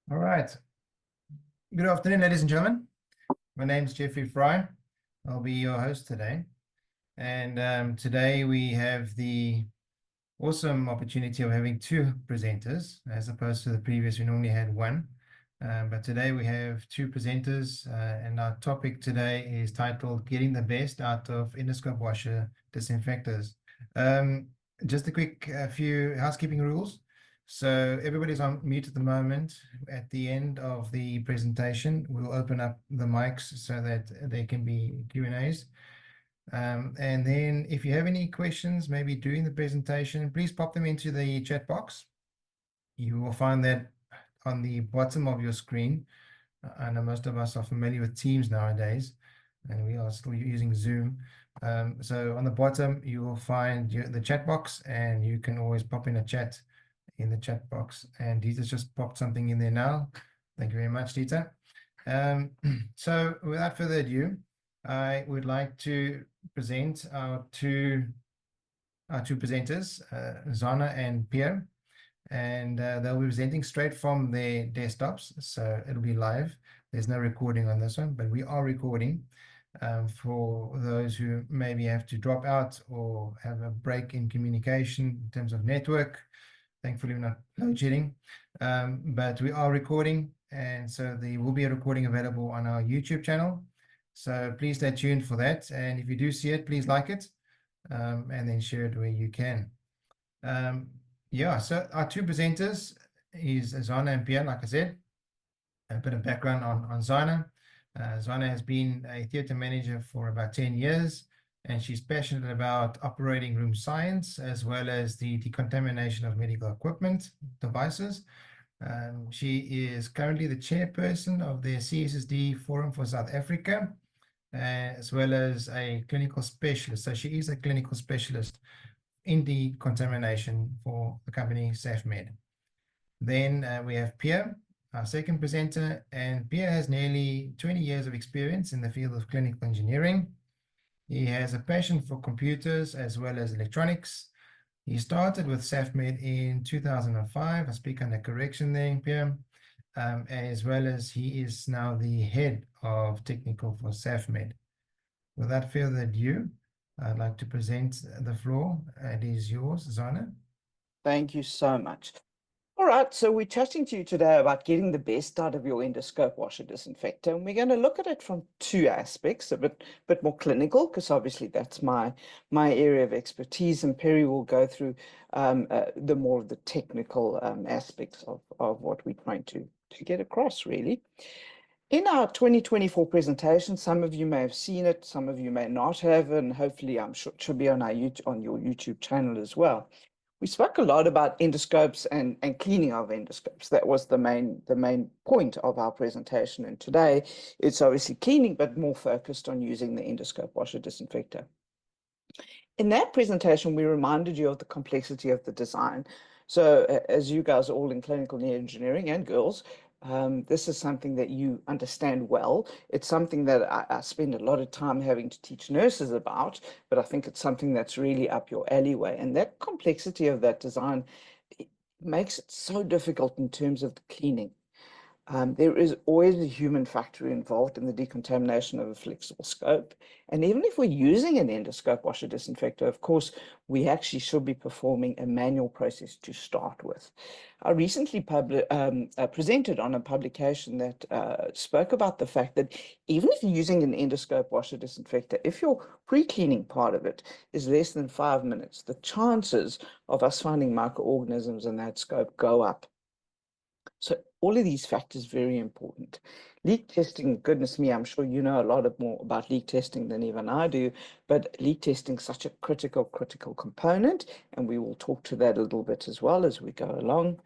All right. Good afternoon, ladies and gentlemen. My name is Jeffrey Fry. I'll be your host today. And today we have the awesome opportunity of having two presenters, as opposed to the previous, we normally had one. But today we have two presenters, and our topic today is titled Getting the Best Out of Endoscope Washer Disinfectors. Just a quick few housekeeping rules. So everybody's on mute at the moment. At the end of the presentation, we'll open up the mics so that there can be Q&As. And then if you have any questions, maybe during the presentation, please pop them into the chat box. You will find that on the bottom of your screen. I know most of us are familiar with Teams nowadays, and we are still using Zoom. So on the bottom, you will find the chat box, and you can always pop in a chat in the chat box. And Dita's just popped something in there now. Thank you very much, Dita. So without further ado, I would like to present our two presenters, Xana and Pierre, and they'll be presenting straight from their desktops, so it'll be live. There's no recording on this one, but we are recording for those who maybe have to drop out or have a break in communication in terms of network. Thankfully, we're not load shedding, but we are recording, and so there will be a recording available on our YouTube channel. So please stay tuned for that. And if you do see it, please like it, and then share it where you can. Yeah, so our two presenters is Xana and Pierre, like I said. A bit of background on Xana. Xana has been a theatre manager for about 10 years, and she's passionate about operating room science as well as the decontamination of medical equipment devices. She is currently the chairperson of the CSSD Forum for South Africa, as well as a clinical specialist. So she is a clinical specialist in decontamination for the company SafMed. Then we have Pierre, our second presenter, and Pierre has nearly 20 years of experience in the field of clinical engineering. He has a passion for computers as well as electronics. He started with SafMed in 2005. I speak under correction there, Pierre. As well as he is now the head of technical for SafMed. Without further ado, I'd like to present the floor. It is yours, Xana. Thank you so much. All right, so we're chatting to you today about getting the best out of your endoscope washer disinfector, and we're going to look at it from two aspects, a bit more clinical, because obviously that's my area of expertise, and Perry will go through the more of the technical aspects of what we're trying to get across, really. In our 2024 presentation, some of you may have seen it, some of you may not have, and hopefully I'm sure it should be on your YouTube channel as well. We spoke a lot about endoscopes and cleaning of endoscopes. That was the main point of our presentation. And today it's obviously cleaning, but more focused on using the endoscope washer disinfector. In that presentation, we reminded you of the complexity of the design. So as you guys are all in clinical engineering and girls, this is something that you understand well. It's something that I spend a lot of time having to teach nurses about, but I think it's something that's really up your alleyway. And that complexity of that design, it makes it so difficult in terms of the cleaning. There is always a human factor involved in the decontamination of a flexible scope. And even if we're using an endoscope washer disinfector, of course, we actually should be performing a manual process to start with. I recently presented on a publication that spoke about the fact that even if you're using an endoscope washer disinfector, if your pre-cleaning part of it is less than 5 minutes, the chances of us finding microorganisms in that scope go up. So all of these factors are very important. Leak testing, goodness me, I'm sure you know a lot more about leak testing than even I do, but leak testing is such a critical component, and we will talk to that a little bit as well as we go along.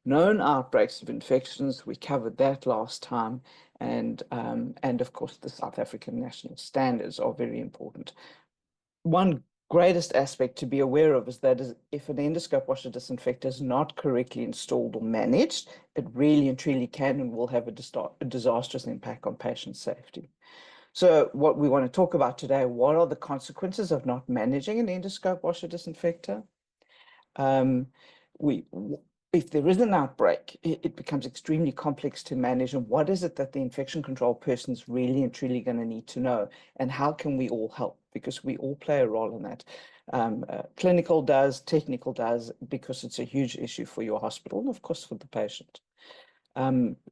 Known outbreaks of infections, we covered that last time, and of course the South African national standards are very important. One greatest aspect to be aware of is that if an endoscope washer disinfector is not correctly installed or managed, it really and truly can and will have a disastrous impact on patient safety. So what we want to talk about today, what are the consequences of not managing an endoscope washer disinfector? if there is an outbreak, it becomes extremely complex to manage. And what is it that the infection control person is really and truly going to need to know? And how can we all help? Because we all play a role in that. Clinical does, technical does, because it's a huge issue for your hospital and, of course, for the patient.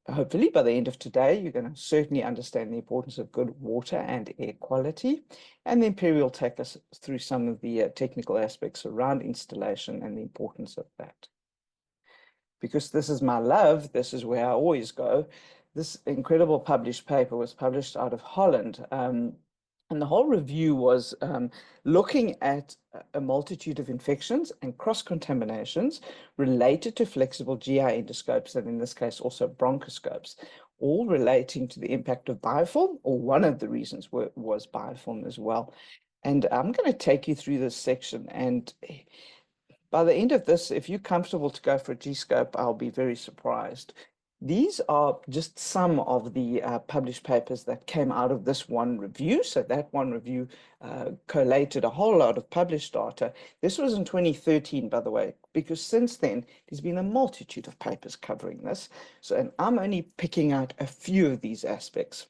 Hopefully, by the end of today, you're going to certainly understand the importance of good water and air quality. And then Pierre will take us through some of the technical aspects around installation and the importance of that. Because this is my love, this is where I always go. This incredible published paper was published out of Holland. And the whole review was looking at a multitude of infections and cross-contaminations related to flexible GI endoscopes, and in this case also bronchoscopes, all relating to the impact of biofilm, or one of the reasons was biofilm as well. And I'm going to take you through this section, and by the end of this, if you're comfortable to go for a G-scope, I'll be very surprised. These are just some of the published papers that came out of this one review. So that one review collated a whole lot of published data. This was in 2013, by the way, because since then, there's been a multitude of papers covering this. So, and I'm only picking out a few of these aspects.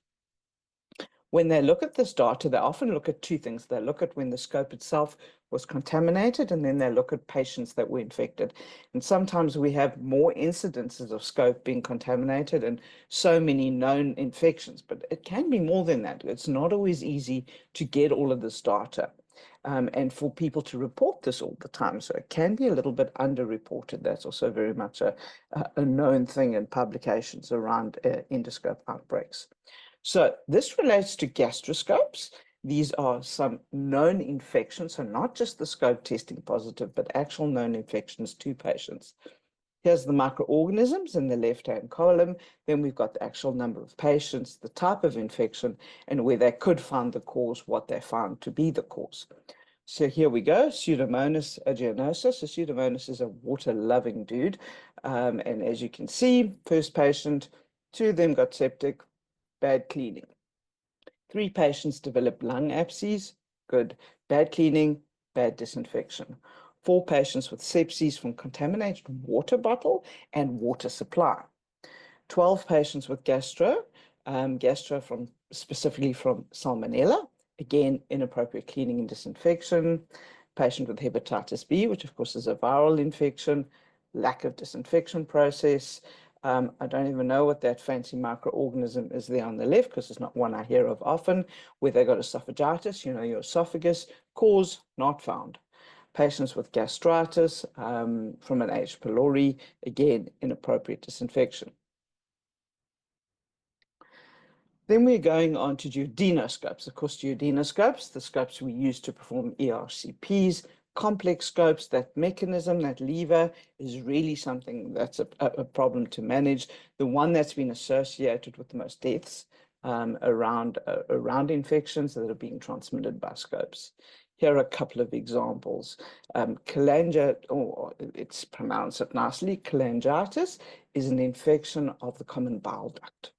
When they look at this data, they often look at two things. They look at when the scope itself was contaminated, and then they look at patients that were infected. And sometimes we have more incidences of scope being contaminated and so many known infections, but it can be more than that. It's not always easy to get all of this data. And for people to report this all the time. So it can be a little bit underreported. That's also very much a known thing in publications around endoscope outbreaks. So this relates to gastroscopes. These are some known infections, so not just the scope testing positive, but actual known infections to patients. Here's the microorganisms in the left-hand column. Then we've got the actual number of patients, the type of infection, and where they could find the cause, what they found to be the cause. So here we go, Pseudomonas aeruginosa. So Pseudomonas is a water-loving dude. And as you can see, first patient, 2 of them got septic, bad cleaning. 3 patients developed lung abscess, good. Bad cleaning, bad disinfection. 4 patients with sepsis from contaminated water bottle and water supply. 12 patients with gastro from specifically from salmonella, again, inappropriate cleaning and disinfection. Patient with hepatitis B, which of course is a viral infection, lack of disinfection process. I don't even know what that fancy microorganism is there on the left, because it's not one I hear of often, where they got esophagitis, your esophagus, cause not found. Patients with gastritis from an H. pylori, again, inappropriate disinfection. Then we're going on to duodenoscopes. Of course, duodenoscopes, the scopes we use to perform ERCPs, complex scopes. That mechanism, that lever, is really something that's a problem to manage. The one that's been associated with the most deaths around infections that are being transmitted by scopes. Here are a couple of examples. It's pronounced it nicely, cholangitis is an infection of the common bile duct.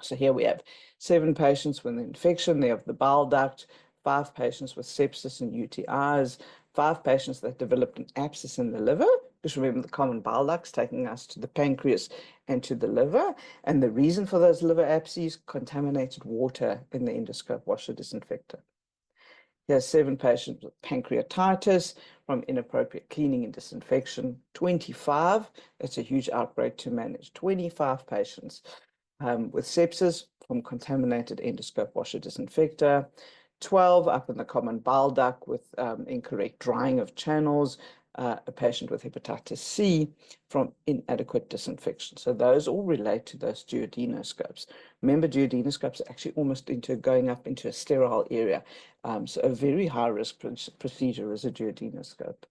So here we have 7 patients with an infection there of the bile duct, 5 patients with sepsis and UTIs, 5 patients that developed an abscess in the liver, because remember the common bile duct's taking us to the pancreas and to the liver. And the reason for those liver abscesses, contaminated water in the endoscope washer disinfector. Here's 7 patients with pancreatitis from inappropriate cleaning and disinfection. 25, that's a huge outbreak to manage. 25 patients with sepsis from contaminated endoscope washer disinfector. 12 up in the common bile duct with incorrect drying of channels. A patient with hepatitis C from inadequate disinfection. So those all relate to those duodenoscopes. Remember, duodenoscopes are actually almost going up into a sterile area. So a very high-risk procedure is a duodenoscope.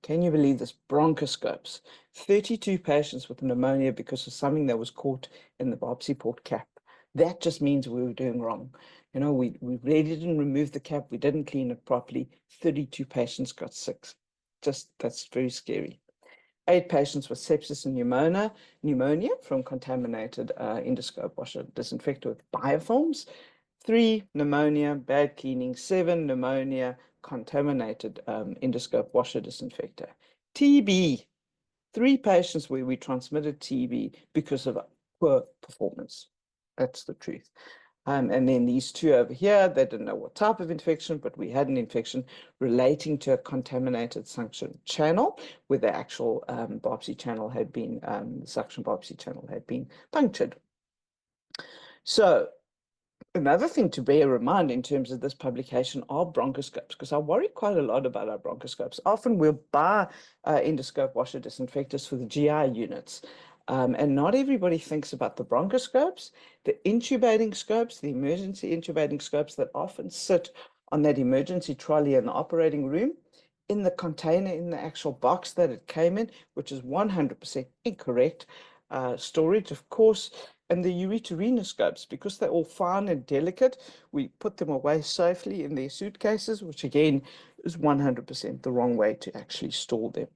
Can you believe this? Bronchoscopes. 32 patients with pneumonia because of something that was caught in the biopsy port cap. That just means we were doing wrong. We really didn't remove the cap. We didn't clean it properly. 32 patients got sick. That's very scary. 8 patients with sepsis and pneumonia from contaminated endoscope washer disinfector with biofilms. 3 pneumonia, bad cleaning. 7 pneumonia, contaminated endoscope washer disinfector. TB, 3 patients where we transmitted TB because of poor performance. That's the truth. And then these 2 over here, they didn't know what type of infection, but we had an infection relating to a contaminated suction channel where the actual biopsy channel had been, the suction biopsy channel had been punctured. So another thing to bear in mind in terms of this publication are bronchoscopes, because I worry quite a lot about our bronchoscopes. Often we'll buy endoscope washer disinfectors for the GI units, and not everybody thinks about the bronchoscopes, the intubating scopes, the emergency intubating scopes that often sit on that emergency trolley in the operating room, in the container, in the actual box that it came in, which is 100% incorrect. Storage, of course, and the ureterenoscopes, because they're all fine and delicate, we put them away safely in their suitcases, which again is 100% the wrong way to actually store them.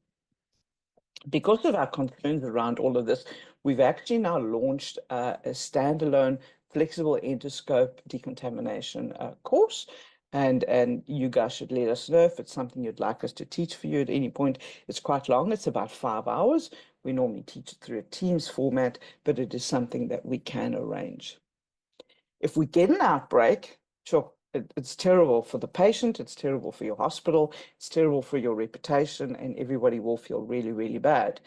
Because of our concerns around all of this, we've actually now launched a standalone flexible endoscope decontamination course. And you guys should let us know if it's something you'd like us to teach for you at any point. It's quite long. It's about 5 hours. We normally teach it through a Teams format, but it is something that we can arrange. If we get an outbreak, sure, it's terrible for the patient, it's terrible for your hospital, it's terrible for your reputation, and everybody will feel really, really bad.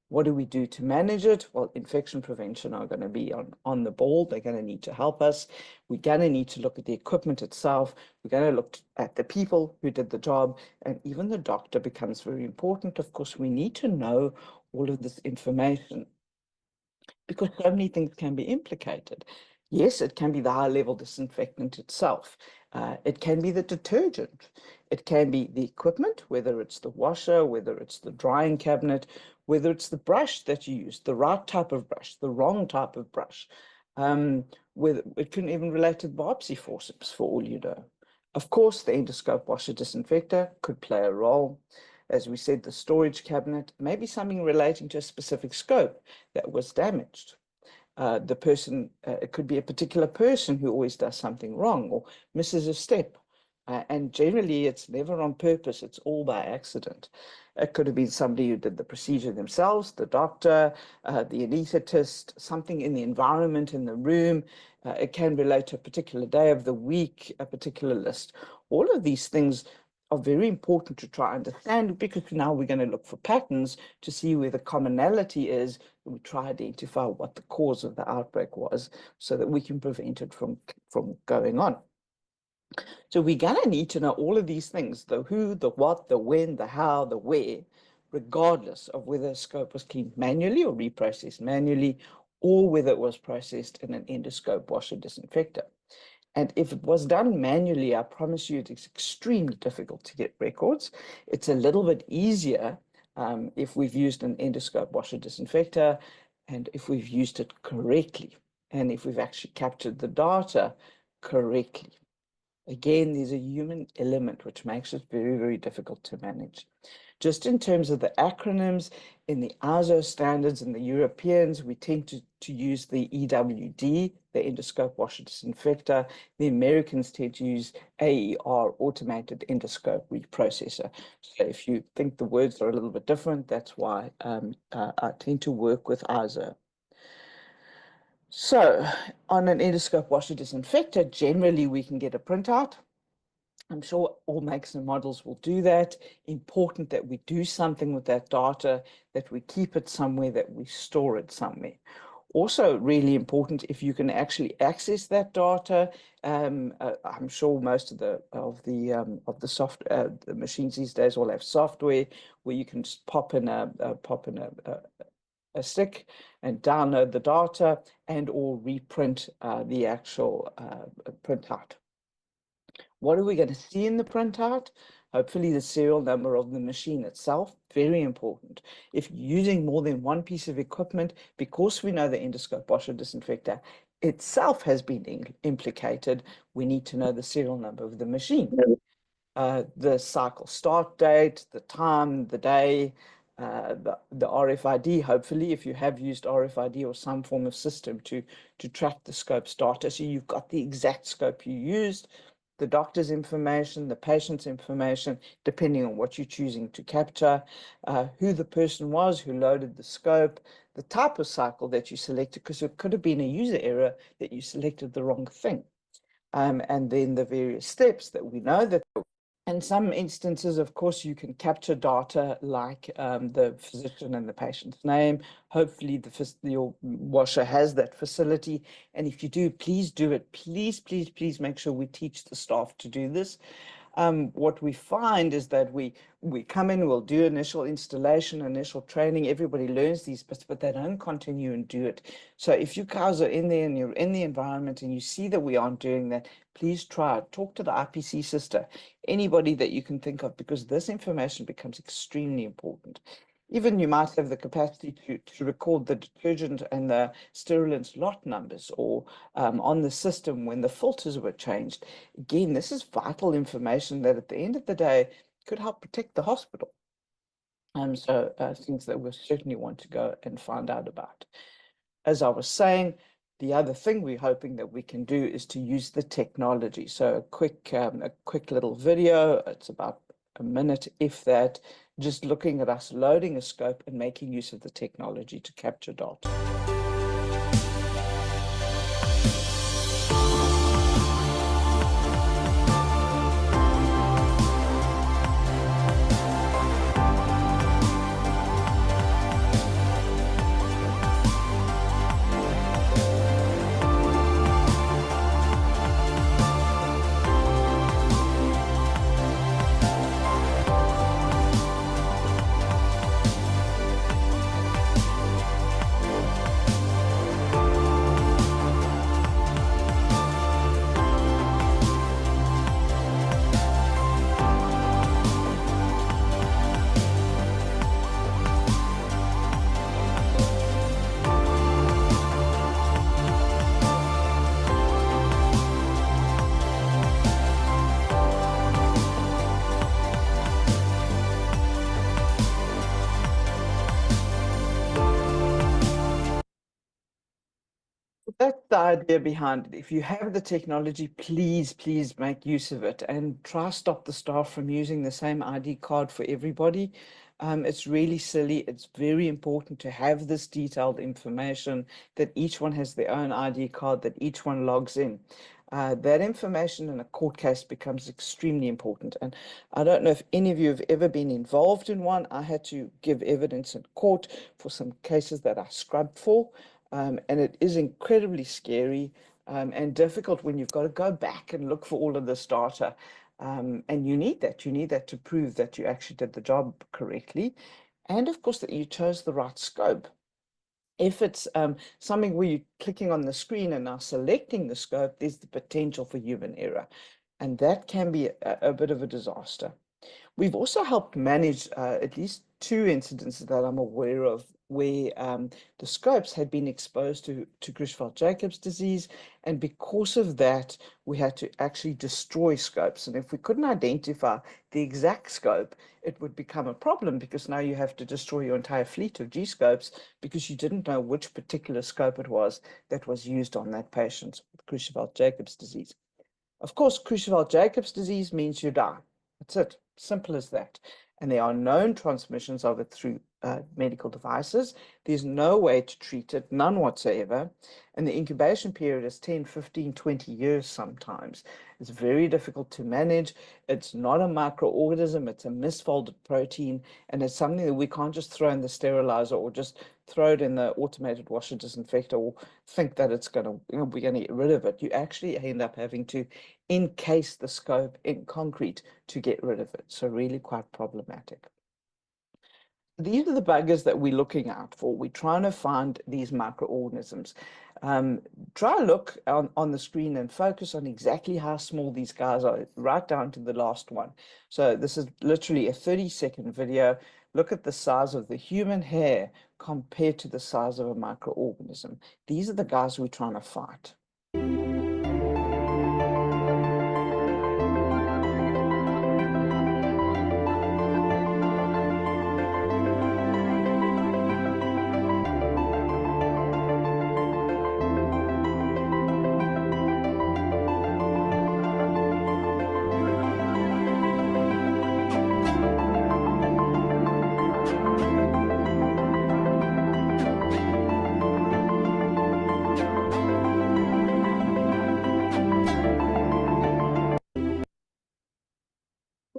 What do we do to manage it? Well, infection prevention are going to be on the ball. They're going to need to help us. We're going to need to look at the equipment itself. We're going to look at the people who did the job, and even the doctor becomes very important. Of course, we need to know all of this information because so many things can be implicated. Yes, it can be the high-level disinfectant itself. It can be the detergent. It can be the equipment, whether it's the washer, whether it's the drying cabinet, whether it's the brush that you use, the right type of brush, the wrong type of brush. Whether it can even relate to the biopsy forceps, for all you know. Of course, the endoscope washer disinfector could play a role. As we said, the storage cabinet, maybe something relating to a specific scope that was damaged. The person, it could be a particular person who always does something wrong or misses a step. And generally, it's never on purpose, it's all by accident. It could have been somebody who did the procedure themselves, the doctor, the anesthetist, something in the environment, in the room. It can relate to a particular day of the week, a particular list. All of these things are very important to try and understand, because now we're going to look for patterns to see where the commonality is. We try to identify what the cause of the outbreak was so that we can prevent it from going on. So we're going to need to know all of these things, the who, the what, the when, the how, the where, regardless of whether a scope was cleaned manually or reprocessed manually, or whether it was processed in an endoscope washer disinfector. And if it was done manually, I promise you it's extremely difficult to get records. It's a little bit easier if we've used an endoscope washer disinfector and if we've used it correctly and if we've actually captured the data correctly. Again, there's a human element which makes it very, very difficult to manage. Just in terms of the acronyms, in the ISO standards and the Europeans, we tend to use the EWD, the endoscope washer disinfector. The Americans tend to use AER, automated endoscope reprocessor. So if you think the words are a little bit different, that's why I tend to work with ISO. So on an endoscope washer disinfector, generally we can get a printout. I'm sure all makes and models will do that. Important that we do something with that data, that we keep it somewhere, that we store it somewhere. Also really important, if you can actually access that data. I'm sure most of the machines these days will have software where you can just pop in a stick and download the data and or reprint the actual printout. What are we going to see in the printout? Hopefully the serial number of the machine itself, very important. If you're using more than one piece of equipment, because we know the endoscope washer disinfector itself has been implicated, we need to know the serial number of the machine. The cycle start date, the time, the day, the RFID, hopefully, if you have used RFID or some form of system to track the scope data, so you've got the exact scope you used. the doctor's information, the patient's information, depending on what you're choosing to capture, who the person was who loaded the scope, the type of cycle that you selected, because it could have been a user error that you selected the wrong thing. And then the various steps that we know that. In some instances, of course, you can capture data like the physician and the patient's name. Hopefully, your washer has that facility. And if you do, please do it. Please, please, please make sure we teach the staff to do this. What we find is that we come in, we'll do initial installation, initial training. Everybody learns these bits, but they don't continue and do it. So if you guys are in there and you're in the environment and you see that we aren't doing that, please try it. Talk to the IPC sister, anybody that you can think of, because this information becomes extremely important. Even you might have the capacity to record the detergent and the sterilant lot numbers, or on the system when the filters were changed. Again, this is vital information that at the end of the day could help protect the hospital. So things that we certainly want to go and find out about. As I was saying, the other thing we're hoping that we can do is to use the technology. So a quick little video, it's about a minute, if that, just looking at us loading a scope and making use of the technology to capture data. That's the idea behind it. If you have the technology, please, please make use of it and try stop the staff from using the same ID card for everybody. It's really silly. It's very important to have this detailed information, that each one has their own ID card, that each one logs in. That information in a court case becomes extremely important. And I don't know if any of you have ever been involved in one. I had to give evidence in court for some cases that I scrubbed for. And it is incredibly scary and difficult when you've got to go back and look for all of this data. And you need that. You need that to prove that you actually did the job correctly. And of course, that you chose the right scope. If it's something where you're clicking on the screen and now selecting the scope, there's the potential for human error. And that can be a bit of a disaster. We've also helped manage at least 2 incidents that I'm aware of where the scopes had been exposed to Creutzfeldt-Jacobs disease, and because of that, we had to actually destroy scopes. And if we couldn't identify the exact scope, it would become a problem, because now you have to destroy your entire fleet of G-scopes because you didn't know which particular scope it was that was used on that patient with Creutzfeldt-Jacobs disease. Of course, Creutzfeldt-Jacobs disease means you die. That's it. Simple as that. And there are known transmissions of it through medical devices. There's no way to treat it, none whatsoever. And the incubation period is 10, 15, 20 years sometimes. It's very difficult to manage. It's not a microorganism, it's a misfolded protein. And it's something that we can't just throw in the sterilizer or just throw it in the automated washer disinfector or think that it's going to, we're going to get rid of it. You actually end up having to encase the scope in concrete to get rid of it. So really quite problematic. These are the buggers that we're looking out for. We're trying to find these microorganisms. Try a look on the screen and focus on exactly how small these guys are, right down to the last one. So this is literally a 30-second video. Look at the size of the human hair compared to the size of a microorganism. These are the guys we're trying to fight.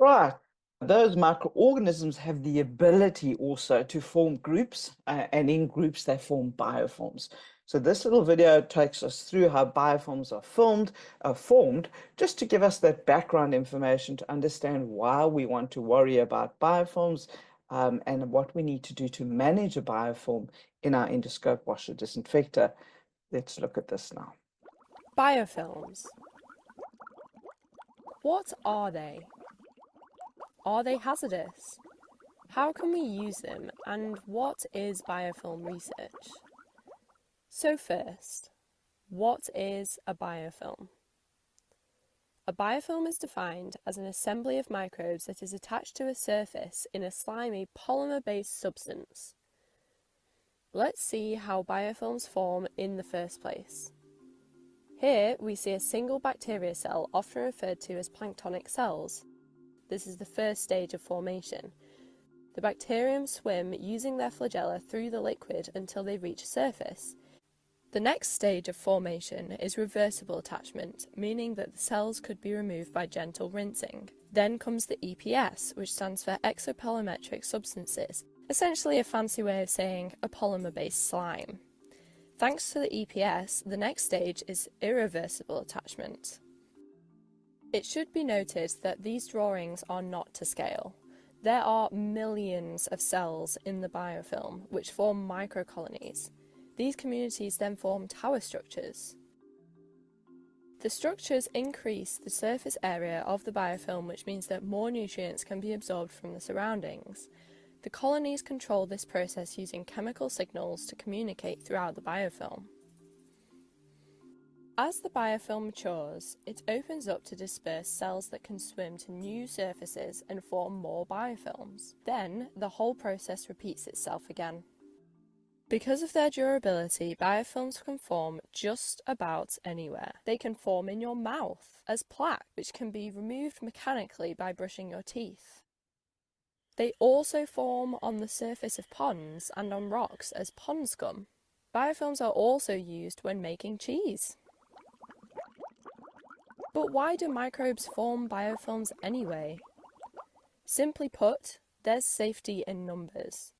Right. Those microorganisms have the ability also to form groups, and in groups they form biofilms. So this little video takes us through how biofilms are formed, just to give us that background information to understand why we want to worry about biofilms, and what we need to do to manage a biofilm in our endoscope washer disinfector. Let's look at this now. Biofilms. What are they? Are they hazardous? How can we use them, and what is biofilm research? So first, what is a biofilm? A biofilm is defined as an assembly of microbes that is attached to a surface in a slimy polymer-based substance. Let's see how biofilms form in the first place. Here we see a single bacteria cell, often referred to as planktonic cells. This is the first stage of formation. The bacterium swim using their flagella through the liquid until they reach a surface. The next stage of formation is reversible attachment, meaning that the cells could be removed by gentle rinsing. Then comes the EPS, which stands for exopallometric substances, essentially a fancy way of saying a polymer-based slime. Thanks to the EPS, the next stage is irreversible attachment. It should be noted that these drawings are not to scale. There are millions of cells in the biofilm, which form microcolonies. These communities then form tower structures. The structures increase the surface area of the biofilm, which means that more nutrients can be absorbed from the surroundings. The colonies control this process using chemical signals to communicate throughout the biofilm. As the biofilm matures, it opens up to disperse cells that can swim to new surfaces and form more biofilms. Then, the whole process repeats itself again. Because of their durability, biofilms can form just about anywhere. They can form in your mouth as plaque, which can be removed mechanically by brushing your teeth. They also form on the surface of ponds and on rocks as pond scum. Biofilms are also used when making cheese. But why do microbes form biofilms anyway? Simply put, there's safety in numbers.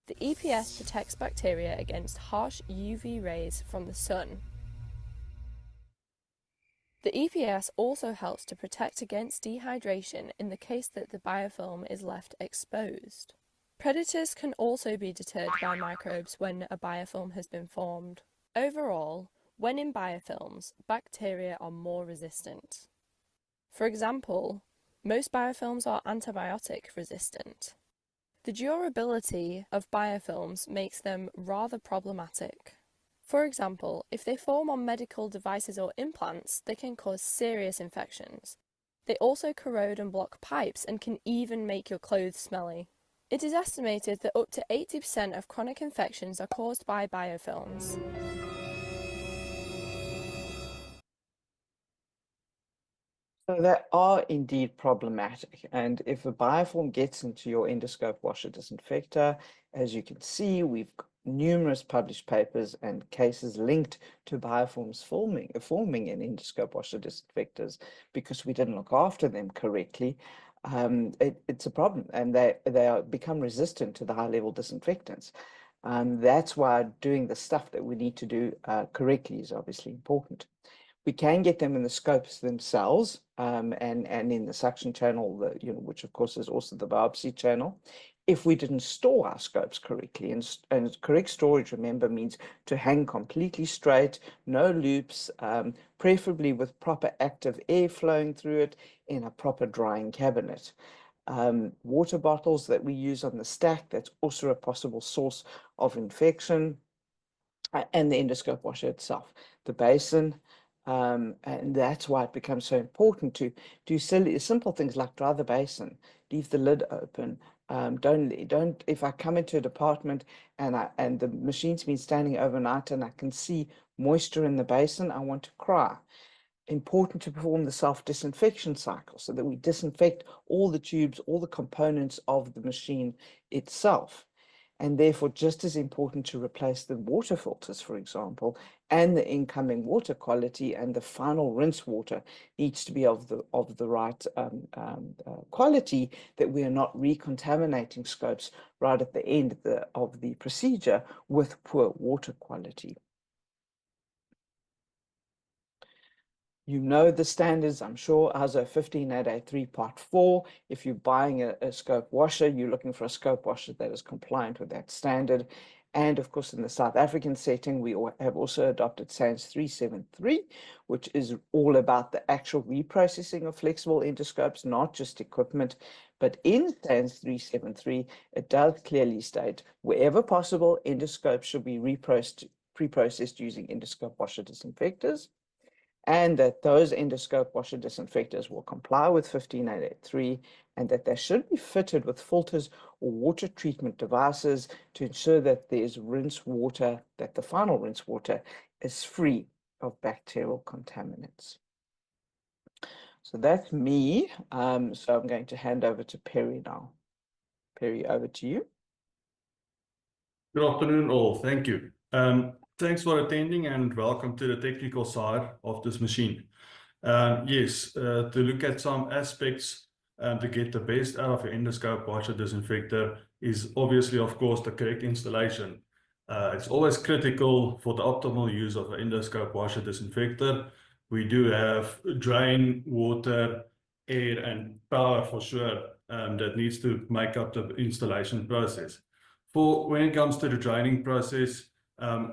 The EPS protects bacteria against harsh UV rays from the sun. The EPS also helps to protect against dehydration in the case that the biofilm is left exposed. Predators can also be deterred by microbes when a biofilm has been formed. Overall, when in biofilms, bacteria are more resistant. For example, most biofilms are antibiotic resistant. The durability of biofilms makes them rather problematic. For example, if they form on medical devices or implants, they can cause serious infections. They also corrode and block pipes and can even make your clothes smelly. It is estimated that up to 80% of chronic infections are caused by biofilms. So they are indeed problematic, and if a biofilm gets into your endoscope washer disinfector, as you can see, we've got numerous published papers and cases linked to biofilms forming in endoscope washer disinfectors because we didn't look after them correctly. It's a problem, and they become resistant to the high-level disinfectants. That's why doing the stuff that we need to do correctly is obviously important. We can get them in the scopes themselves, and in the suction channel, which of course is also the biopsy channel, if we didn't store our scopes correctly. And correct storage, remember, means to hang completely straight, no loops, preferably with proper active air flowing through it in a proper drying cabinet. Water bottles that we use on the stack, that's also a possible source of infection, and the endoscope washer itself, the basin. And that's why it becomes so important to do simple things like dry the basin, leave the lid open. Don't. If I come into a department and the machine's been standing overnight and I can see moisture in the basin, I want to cry. Important to perform the self-disinfection cycle so that we disinfect all the tubes, all the components of the machine itself. and therefore just as important to replace the water filters, for example, and the incoming water quality, and the final rinse water needs to be of the right quality, that we are not recontaminating scopes right at the end of the procedure with poor water quality. You know the standards, I'm sure, ISO 15883 Part 4. If you're buying a scope washer, you're looking for a scope washer that is compliant with that standard. And of course, in the South African setting, we have also adopted SANS 373, which is all about the actual reprocessing of flexible endoscopes, not just equipment. But in SANS 373, it does clearly state, wherever possible, endoscopes should be pre-processed using endoscope washer disinfectors, and that those endoscope washer disinfectors will comply with 15883, and that they should be fitted with filters or water treatment devices to ensure that there's rinse water, that the final rinse water is free of bacterial contaminants. So that's me. So I'm going to hand over to Pierre now. Pierre, over to you. Good afternoon, all. Thank you. Thanks for attending and welcome to the technical side of this machine. Yes, to look at some aspects to get the best out of your endoscope washer disinfector is obviously, of course, the correct installation. It's always critical for the optimal use of an endoscope washer disinfector. We do have drain, water, air, and power for sure that needs to make up the installation process. When it comes to the draining process,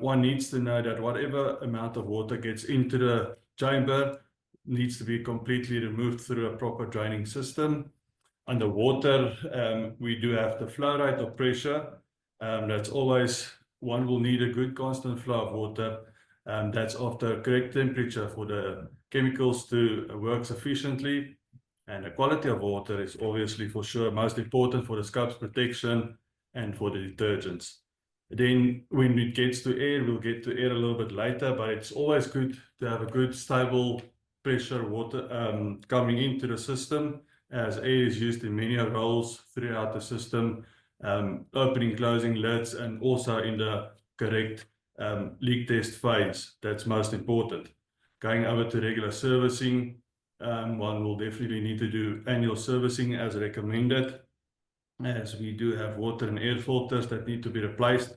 one needs to know that whatever amount of water gets into the chamber needs to be completely removed through a proper draining system. Underwater, we do have the flow rate or pressure. That's always, one will need a good constant flow of water. That's of the correct temperature for the chemicals to work sufficiently. And the quality of water is obviously for sure most important for the scope's protection and for the detergents. Then when it gets to air, we'll get to air a little bit later, but it's always good to have a good stable pressure water coming into the system, as air is used in many roles throughout the system, opening, closing lids, and also in the correct leak test phase. That's most important. Going over to regular servicing, one will definitely need to do annual servicing as recommended, as we do have water and air filters that need to be replaced.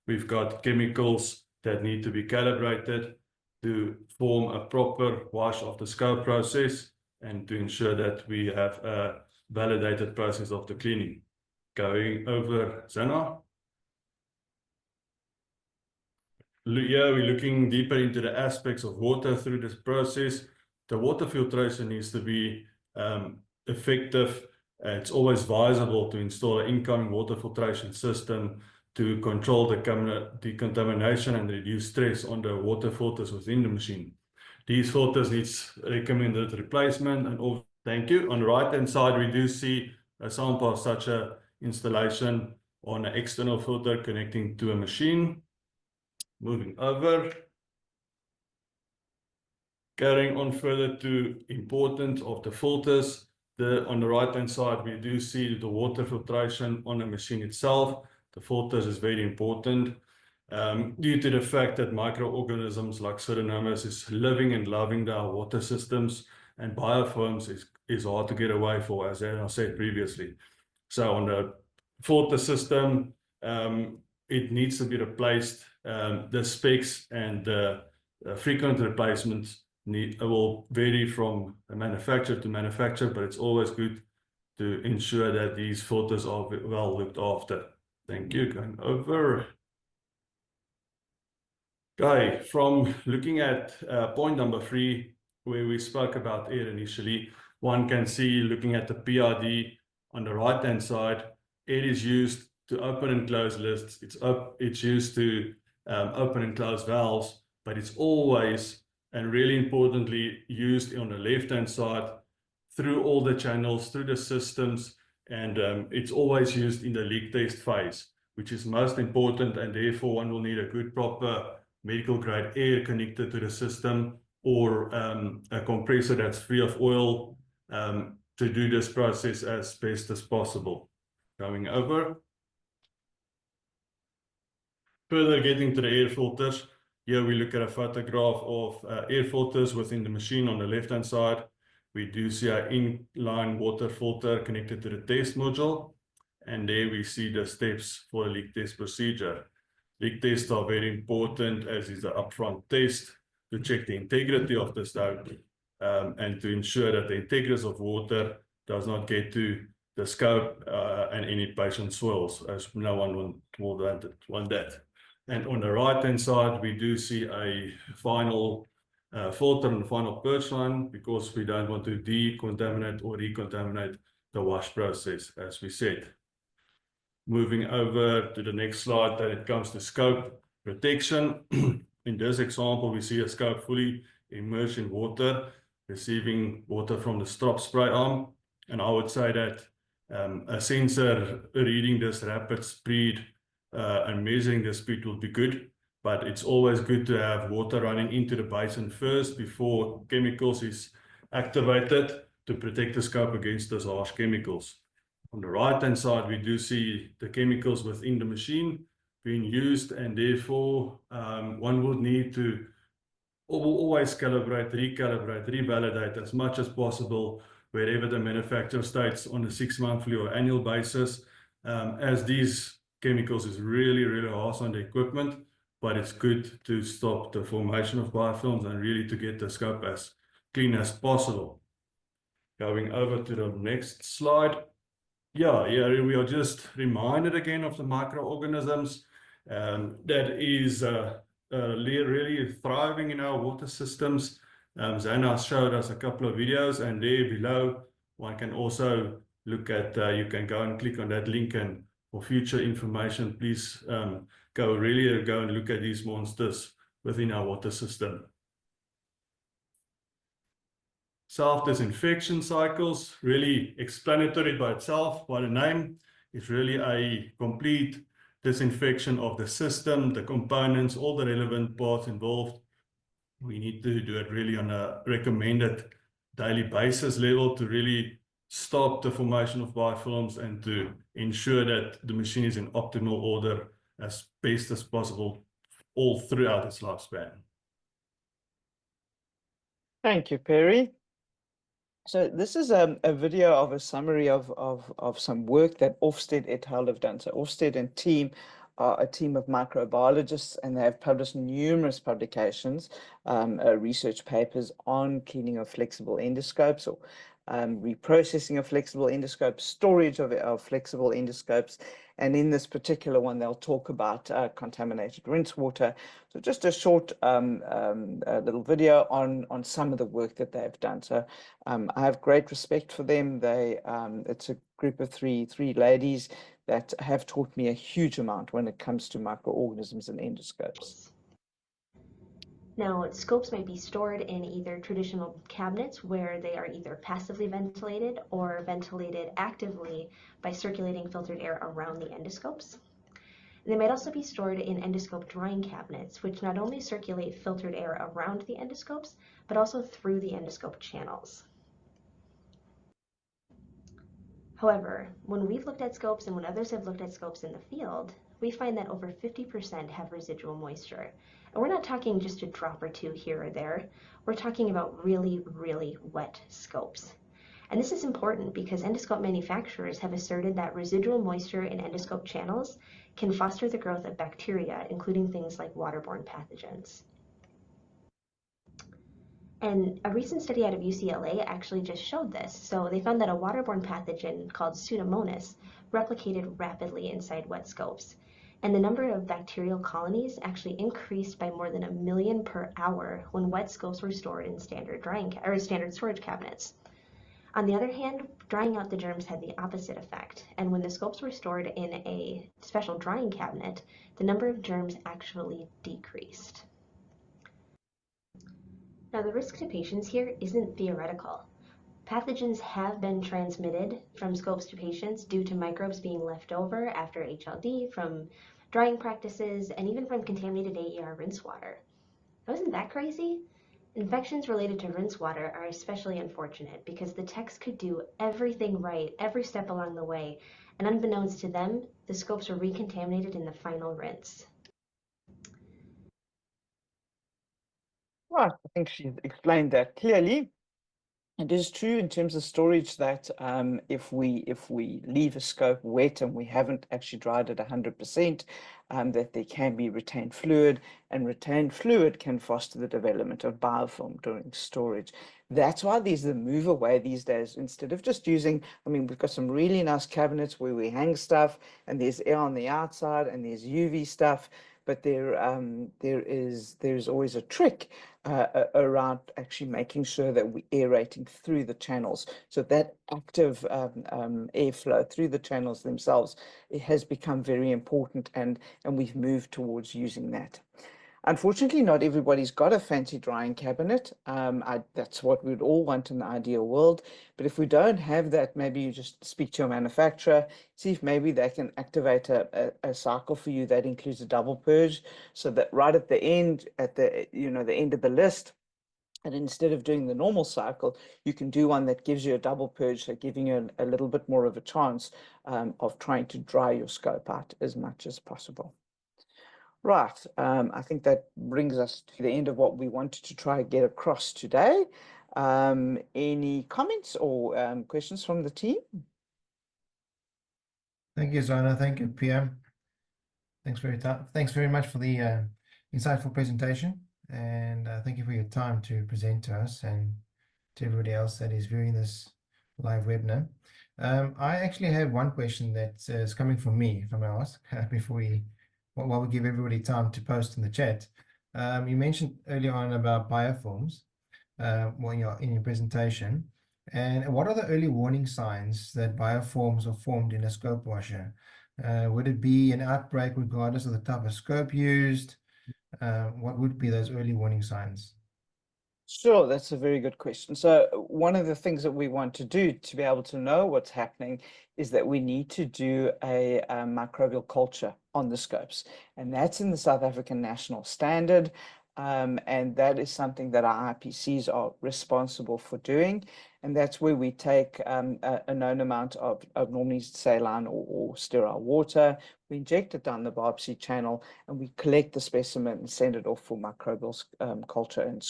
We've got chemicals that need to be calibrated to form a proper wash of the scope process and to ensure that we have a validated process of the cleaning. Going over Xana. Here we're looking deeper into the aspects of water through this process. The water filtration needs to be effective. It's always advisable to install an incoming water filtration system to control the decontamination and reduce stress on the water filters within the machine. These filters need recommended replacement and all. Thank you. On the right hand side, we do see a sample of such an installation on an external filter connecting to a machine. Moving over. Carrying on further to importance of the filters. On the right hand side, we do see the water filtration on the machine itself. The filters is very important due to the fact that microorganisms like Pseudomonas is living and loving our water systems, and biofilms is hard to get away for, as I said previously. So on the filter system, it needs to be replaced. The specs and the frequent replacements will vary from manufacturer to manufacturer, but it's always good to ensure that these filters are well looked after. Thank you. Going over. Okay, from looking at point number 3, where we spoke about air initially, one can see, looking at the PRD on the right hand side, air is used to open and close lids. It's used to open and close valves, but it's always, and really importantly, used on the left hand side through all the channels, through the systems, and it's always used in the leak test phase, which is most important, and therefore one will need a good proper medical grade air connected to the system, or a compressor that's free of oil to do this process as best as possible. Going over. Further getting to the air filters, here we look at a photograph of air filters within the machine on the left-hand side. We do see an inline water filter connected to the test module. And there we see the steps for the leak test procedure. Leak tests are very important, as is the upfront test, to check the integrity of the scope and to ensure that the integrity of water does not get to the scope and any patient soils, as no one will want that. And on the right-hand side, we do see a final filter and final purge line, because we don't want to decontaminate or recontaminate the wash process, as we said. Moving over to the next slide, that it comes to scope protection. In this example, we see a scope fully immersed in water, receiving water from the strop spray arm. And I would say that a sensor reading this rapid speed and measuring the speed will be good, but it's always good to have water running into the basin first before chemicals is activated to protect the scope against those harsh chemicals. On the right-hand side, we do see the chemicals within the machine being used, and therefore one would need to always calibrate, recalibrate, revalidate as much as possible wherever the manufacturer states on a 6-monthly or annual basis, as these chemicals is really, really harsh on the equipment, but it's good to stop the formation of biofilms and really to get the scope as clean as possible. Going over to the next slide. Yeah, we are just reminded again of the microorganisms that is really thriving in our water systems. Xana showed us a couple of videos, and there below one can also look at, you can go and click on that link, and for future information, please go and look at these monsters within our water system. Self-disinfection cycles, really explanatory by itself, by the name. It's really a complete disinfection of the system, the components, all the relevant parts involved. We need to do it really on a recommended daily basis level to really stop the formation of biofilms and to ensure that the machine is in optimal order as best as possible all throughout its lifespan. Thank you, Perry. So this is a video of a summary of some work that Ofsted et al. Have done. So Ofsted and team are a team of microbiologists, and they have published numerous publications, research papers on cleaning of flexible endoscopes, or reprocessing of flexible endoscopes, storage of flexible endoscopes. And in this particular one, they'll talk about contaminated rinse water. So just a short little video on some of the work that they've done. So I have great respect for them. It's a group of three ladies that have taught me a huge amount when it comes to microorganisms and endoscopes. Now, scopes might be stored in either traditional cabinets where they are either passively ventilated or ventilated actively by circulating filtered air around the endoscopes. They might also be stored in endoscope drying cabinets, which not only circulate filtered air around the endoscopes, but also through the endoscope channels. However, when we've looked at scopes and when others have looked at scopes in the field, we find that over 50% have residual moisture. And we're not talking just a drop or two here or there. We're talking about really, really wet scopes. And this is important because endoscope manufacturers have asserted that residual moisture in endoscope channels can foster the growth of bacteria, including things like waterborne pathogens. And a recent study out of UCLA actually just showed this. So they found that a waterborne pathogen called Pseudomonas replicated rapidly inside wet scopes. And the number of bacterial colonies actually increased by more than 1 million per hour when wet scopes were stored in standard storage cabinets. On the other hand, drying out the germs had the opposite effect. And when the scopes were stored in a special drying cabinet, the number of germs actually decreased. Now, the risk to patients here isn't theoretical. Pathogens have been transmitted from scopes to patients due to microbes being left over after HLD, from drying practices, and even from contaminated AER rinse water. Now, isn't that crazy? Infections related to rinse water are especially unfortunate because the techs could do everything right every step along the way, and unbeknownst to them, the scopes were recontaminated in the final rinse. Right, I think she explained that clearly. It is true in terms of storage that if we leave a scope wet and we haven't actually dried it 100%, that there can be retained fluid, and retained fluid can foster the development of biofilm during storage. That's why there's the move away these days. Instead of just using, I mean, we've got some really nice cabinets where we hang stuff, and there's air on the outside, and there's UV stuff, but there's always a trick around actually making sure that we're aerating through the channels. So that active airflow through the channels themselves, it has become very important, and we've moved towards using that. Unfortunately, not everybody's got a fancy drying cabinet. That's what we'd all want in the ideal world. But if we don't have that, maybe you just speak to your manufacturer, see if maybe they can activate a cycle for you that includes a double purge, so that right at the end, at the end of the list, and instead of doing the normal cycle, you can do one that gives you a double purge, so giving you a little bit more of a chance of trying to dry your scope out as much as possible. Right, I think that brings us to the end of what we wanted to try and get across today. Any comments or questions from the team? Thank you, Xana. Thank you, Pierre. Thanks very much for the insightful presentation, and thank you for your time to present to us and to everybody else that is viewing this live webinar. I actually have one question that is coming from me, if I may ask, while we give everybody time to post in the chat. You mentioned earlier on about biofilms in your presentation. And what are the early warning signs that biofilms are formed in a scope washer? Would it be an outbreak regardless of the type of scope used? What would be those early warning signs? Sure, that's a very good question. So one of the things that we want to do to be able to know what's happening is that we need to do a microbial culture on the scopes, and that's in the South African National Standard. And that is something that our IPCs are responsible for doing. And that's where we take a known amount of normally saline or sterile water. We inject it down the biopsy channel, and we collect the specimen and send it off for microbial culture and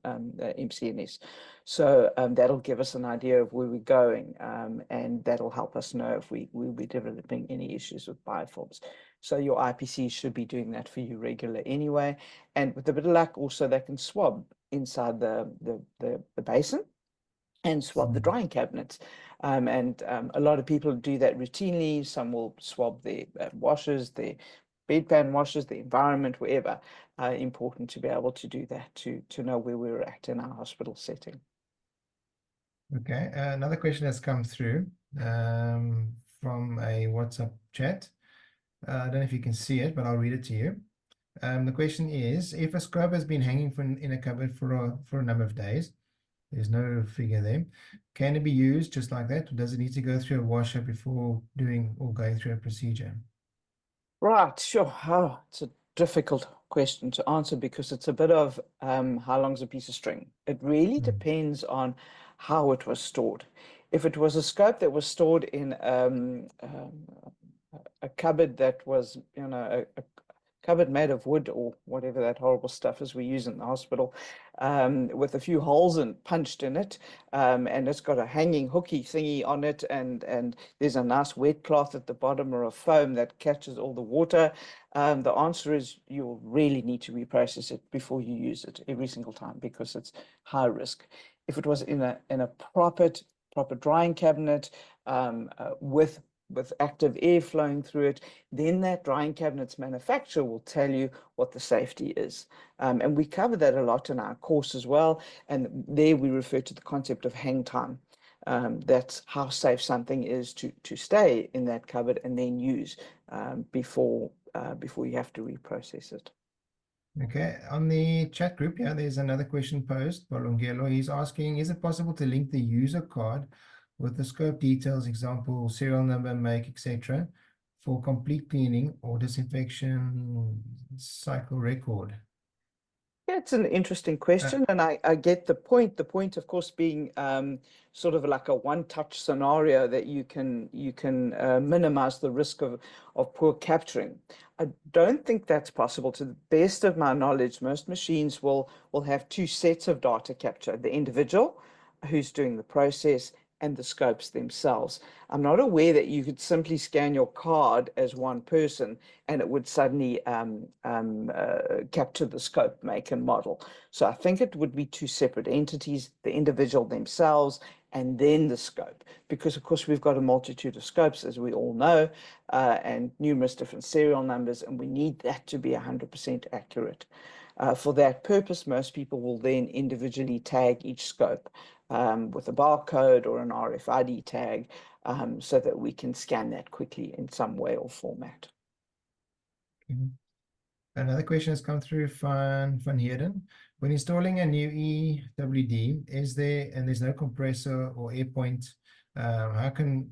MCNS. So that'll give us an idea of where we're going, and that'll help us know if we'll be developing any issues with biofilms. So your IPC should be doing that for you regular anyway. And with a bit of luck, also they can swab inside the basin and swab the drying cabinets. A lot of people do that routinely. Some will swab their washers, their bedpan washers, the environment, wherever. Important to be able to do that to know where we're at in our hospital setting. Okay, another question has come through from a WhatsApp chat. I don't know if you can see it, but I'll read it to you. The question is, if a scope has been hanging in a cupboard for a number of days, there's no figure there, can it be used just like that, or does it need to go through a washer before doing or going through a procedure? Right, sure. Oh, it's a difficult question to answer because it's a bit of how long's a piece of string. It really depends on how it was stored. If it was a scope that was stored in a cupboard that was, a cupboard made of wood or whatever that horrible stuff is we use in the hospital, with a few holes and punched in it, and it's got a hanging hooky thingy on it, and there's a nice wet cloth at the bottom or a foam that catches all the water, the answer is you'll really need to reprocess it before you use it every single time because it's high risk. If it was in a proper drying cabinet with active air flowing through it, then that drying cabinet's manufacturer will tell you what the safety is. And we cover that a lot in our course as well. And there we refer to the concept of hang time. That's how safe something is to stay in that cupboard and then use before you have to reprocess it. Okay, on the chat group, yeah, there's another question posed by Longelo. He's asking, is it possible to link the user card with the scope details, example, serial number, make, etc., for complete cleaning or disinfection cycle record? Yeah, it's an interesting question, and I get the point. The point, of course, being sort of like a one-touch scenario that you can minimize the risk of poor capturing. I don't think that's possible. To the best of my knowledge, most machines will have two sets of data capture: the individual who's doing the process and the scopes themselves. I'm not aware that you could simply scan your card as one person and it would suddenly capture the scope, make, and model. So I think it would be two separate entities, the individual themselves and then the scope, because of course we've got a multitude of scopes, as we all know, and numerous different serial numbers, and we need that to be 100% accurate. For that purpose, most people will then individually tag each scope with a barcode or an RFID tag, so that we can scan that quickly in some way or format. Another question has come through Van Heerden. When installing a new EWD, there's no compressor or air point, how can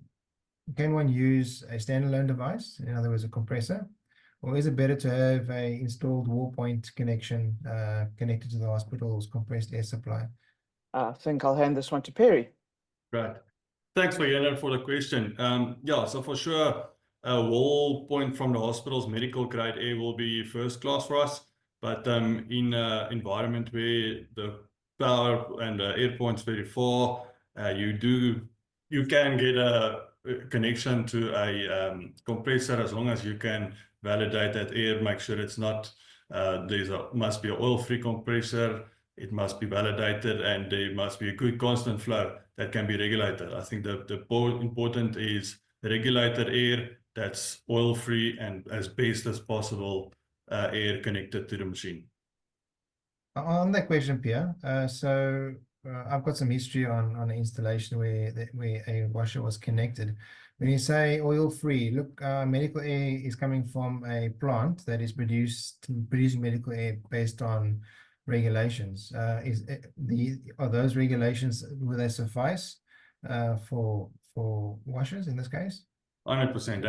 one use a standalone device, in other words, a compressor? Or is it better to have a installed wall point connection connected to the hospital's compressed air supply? I think I'll hand this one to Pierre. Right. Thanks for the question. Yeah, so for sure, a wall point from the hospital's medical grade air will be first class for us. But in an environment where the power and the air point's very far, you can get a connection to a compressor as long as you can validate that air, make sure it's not, must be an oil-free compressor. It must be validated, and there must be a good constant flow that can be regulated. I think the important is regulated air that's oil-free and as best as possible air connected to the machine. On that question, Pierre, I've got some history on an installation where a washer was connected. When you say oil-free, look, medical air is coming from a plant that is producing medical air based on regulations. Are those regulations, will they suffice for washers in this case? 100%.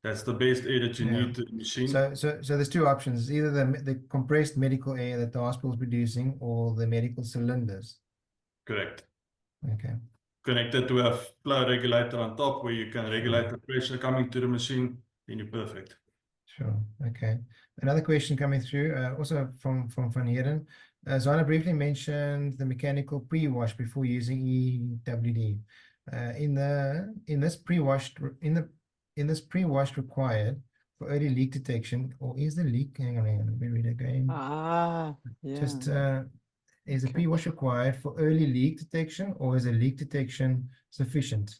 That's the best air that you need to the machine. So there's two options: either the compressed medical air that the hospital is producing, or the medical cylinders. Correct. Okay. Connected to a flow regulator on top where you can regulate the pressure coming to the machine, then you're perfect. Sure. Okay. Another question coming through, also from Van Heerden. Xana briefly mentioned the mechanical pre-wash before using EWD. In this pre-wash required for early leak detection, or is the leak? Hang on, let me read again. Yeah. Just is the pre-wash required for early leak detection, or is a leak detection sufficient?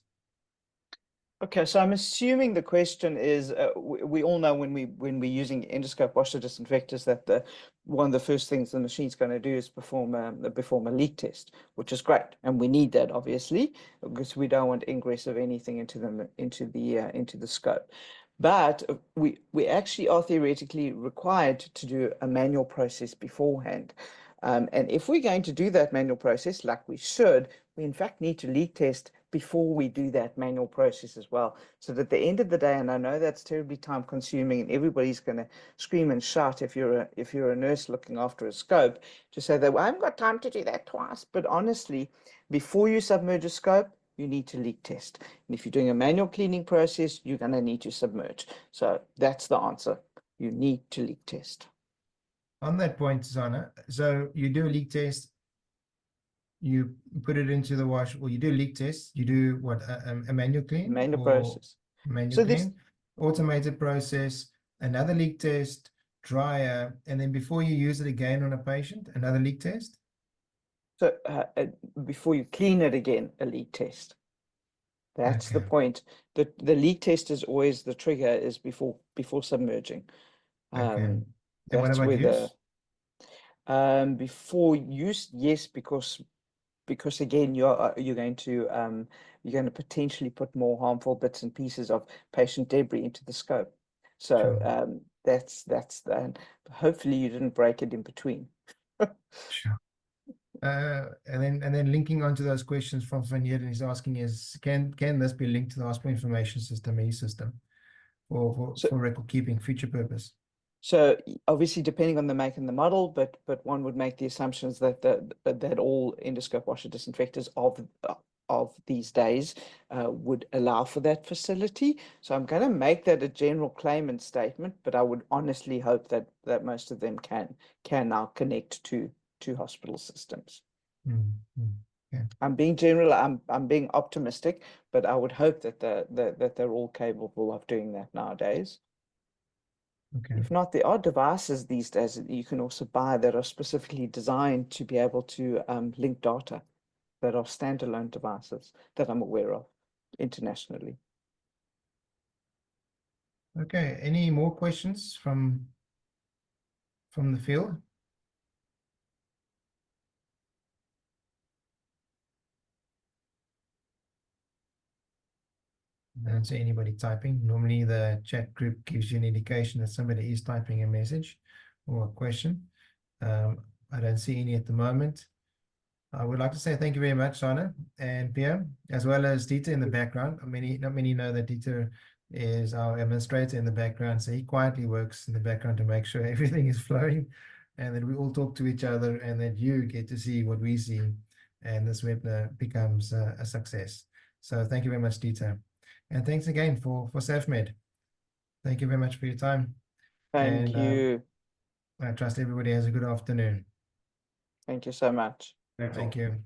Okay, so I'm assuming the question is, we all know when we're using endoscope washer disinfectors that one of the first things the machine's going to do is perform a leak test, which is great, and we need that obviously because we don't want ingress of anything into the scope. But we actually are theoretically required to do a manual process beforehand. And if we're going to do that manual process, like we should, we in fact need to leak test before we do that manual process as well. So that at the end of the day, and I know that's terribly time consuming and everybody's going to scream and shout if you're a nurse looking after a scope, to say that, well, I haven't got time to do that twice. But honestly, before you submerge a scope, you need to leak test. And if you're doing a manual cleaning process, you're going to need to submerge. So that's the answer. You need to leak test. On that point, Xana, so you do a leak test, you put it into the wash, or you do a leak test, you do what, a manual clean? Manual process. Manual clean, automated process, another leak test, dryer, and then before you use it again on a patient, another leak test? So before you clean it again, a leak test. That's the point. The leak test is always the trigger, is before submerging. And what That's about where use? Before use, yes, because again you're going to potentially put more harmful bits and pieces of patient debris into the scope. So that's hopefully you didn't break it in between. Sure. And then linking onto those questions from Van Heerden, he's asking is, can this be linked to the hospital information system, E-system, for record keeping, future purpose? So obviously, depending on the make and the model, but one would make the assumptions that that all endoscope washer disinfectors of these days would allow for that facility. So I'm going to make that a general claimant statement, but I would honestly hope that most of them can now connect to hospital systems. Okay. I'm being general. I'm being optimistic, but I would hope that that they're all capable of doing that nowadays. Okay. If not, there are devices these days that you can also buy that are specifically designed to be able to link data, that are standalone devices that I'm aware of internationally. Okay. Any more questions from the field? I don't see anybody typing. Normally the chat group gives you an indication that somebody is typing a message or a question. I don't see any at the moment. I would like to say thank you very much, Xana and Pierre, as well as Dieter in the background. Not many know that Dieter is our administrator in the background, so he quietly works in the background to make sure everything is flowing and that we all talk to each other and that you get to see what we see and this webinar becomes a success. So thank you very much, Dieter. And thanks again for SafMed. Thank you very much for your time. Thank you. I trust everybody has a good afternoon. Thank you so much. Thanks all. Thank you.